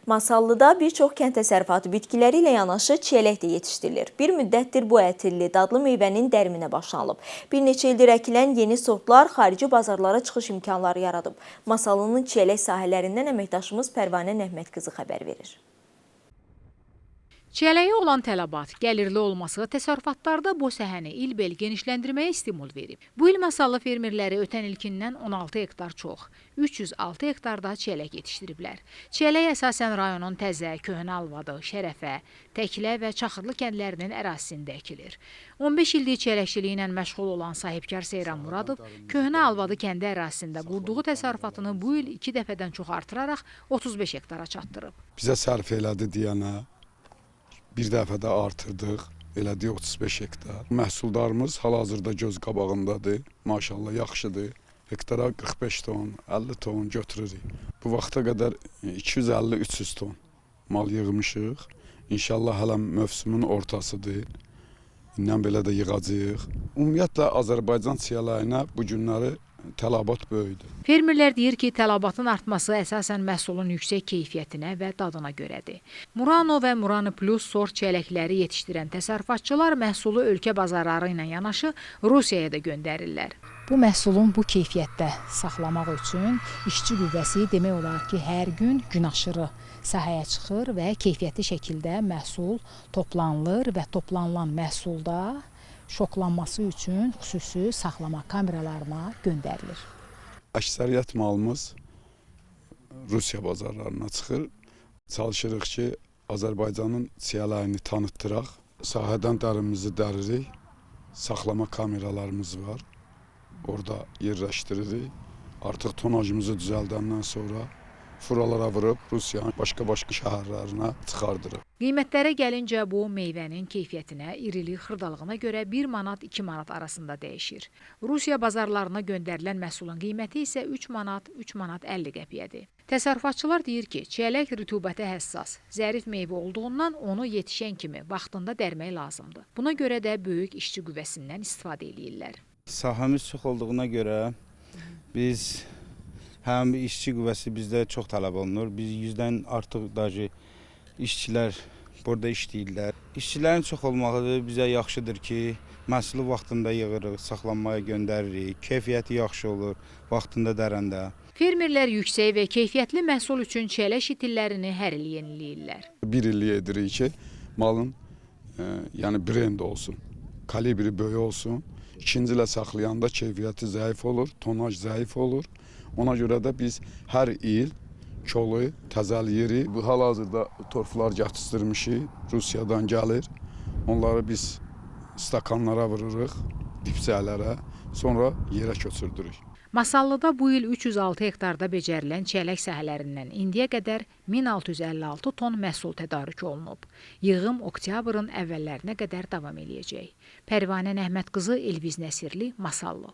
Masallıda bir çox kənd təsərrüfatı bitkiləri ilə yanaşı çiyələk də yetişdirilir. Bir müddətdir bu ətirli, dadlı meyvənin dərminə başlanılıb. Bir neçə ildir əkilən yeni sortlar xarici bazarlara çıxış imkanları yaradıb. Masallının çiyələk sahələrindən əməkdaşımız Pərvanə Nəhmətqızı xəbər verir. Çiyələyə olan tələbat, gəlirli olması təsərrüfatlarda bu səhəni ilbəil genişləndirməyə stimul verib. Bu il masallı fermerləri ötən ilkindən 16 hektar çox, 306 hektarda çiyələk yetişdiriblər. Çiyələk əsasən rayonun Təzə, Köhnə Alvadı, Şərəfə, Təklə və Çaxırlı kəndlərinin ərazisində əkilir. 15 ildir çiyələkçiliyi ilə məşğul olan sahibkar Seyran Muradov, Köhnə Alvadı kəndi ərazisində qurduğu təsərrüfatını bu il 2 dəfədən çox artıraraq 35 hektara çatdırıb. Bizə sərf elədi deyənə bir dəfə də artırdıq, elədik 35 hektar. Məhsuldarımız hal-hazırda göz qabağındadır, maşallah yaxşıdır. Hektara 45 ton, 50 ton götürürük. Bu vaxta qədər 250-300 ton mal yığmışıq. İnşallah hələ mövsümün ortasıdır. İndən belə də yığacağıq. Ümumiyyətlə Azərbaycan çiyələyinə bu günləri tələbat böyüdür. Fermerlər deyir ki, tələbatın artması əsasən məhsulun yüksək keyfiyyətinə və dadına görədir. Murano və Murano Plus sort çiyələkləri yetişdirən təsərrüfatçılar məhsulu ölkə bazarları ilə yanaşı Rusiyaya da göndərirlər. Bu məhsulun bu keyfiyyətdə saxlamaq üçün işçi qüvvəsi demək olar ki, hər gün gün aşırı sahəyə çıxır və keyfiyyətli şəkildə məhsul toplanılır və toplanılan məhsulda şoklanması üçün xüsusi saxlama kameralarına göndərilir. Əksəriyyət malımız Rusiya bazarlarına çıxır. Çalışırıq ki, Azərbaycanın çiyələyini tanıtdıraq. Sahədən dərimizi dəririk. Saxlama kameralarımız var. Orada yerləşdiririk. Artıq tonajımızı düzəldəndən sonra furalara vurub Rusiyanın başqa şəhərlərinə çıxardırıq. Qiymətlərə gəlincə bu meyvənin keyfiyyətinə, irilik, xırdalığına görə 1 manat 2 manat arasında dəyişir. Rusiya bazarlarına göndərilən məhsulun qiyməti isə 3 manat 50 qəpiyədir. Təsərrüfatçılar deyir ki, çiyələk rütubətə həssas, zərif meyvə olduğundan onu yetişən kimi vaxtında dərmək lazımdır. Buna görə də böyük işçi qüvvəsindən istifadə edirlər. Sahəmiz çox olduğuna görə biz həm işçi qüvvəsi bizdə çox tələb olunur. Biz 100-dən artıq işçilər burada işləyirlər. İşçilərin çox olmağı bizə yaxşıdır ki, məhsulu vaxtında yığırıq, saxlanmaya göndəririk, keyfiyyəti yaxşı olur, vaxtında dərəndə. Fermerlər yüksək və keyfiyyətli məhsul üçün çiyələk şitillərini hər il yeniləyirlər. Bir illik edirik ki, malın yəni brend olsun, kalibri böyük olsun. İkinci ilə saxlayanda keyfiyyəti zəif olur, tonaj zəif olur. Ona görə də biz hər il kolu təzəliyirik. Bu hal-hazırda torflar gətirmişik, Rusiyadan gəlir. Onları biz stakanlara vururuq, dipsələrə, sonra yerə köçürdürük. Masallıda bu il 306 hektarda becərilən çiyələk sahələrindən indiyə qədər 1656 ton məhsul tədarük olunub. Yığım oktyabrın əvvəllərinə qədər davam eləyəcək. Pərvanə Nəhmətqızı, Elviz Nəsirli, Masallı.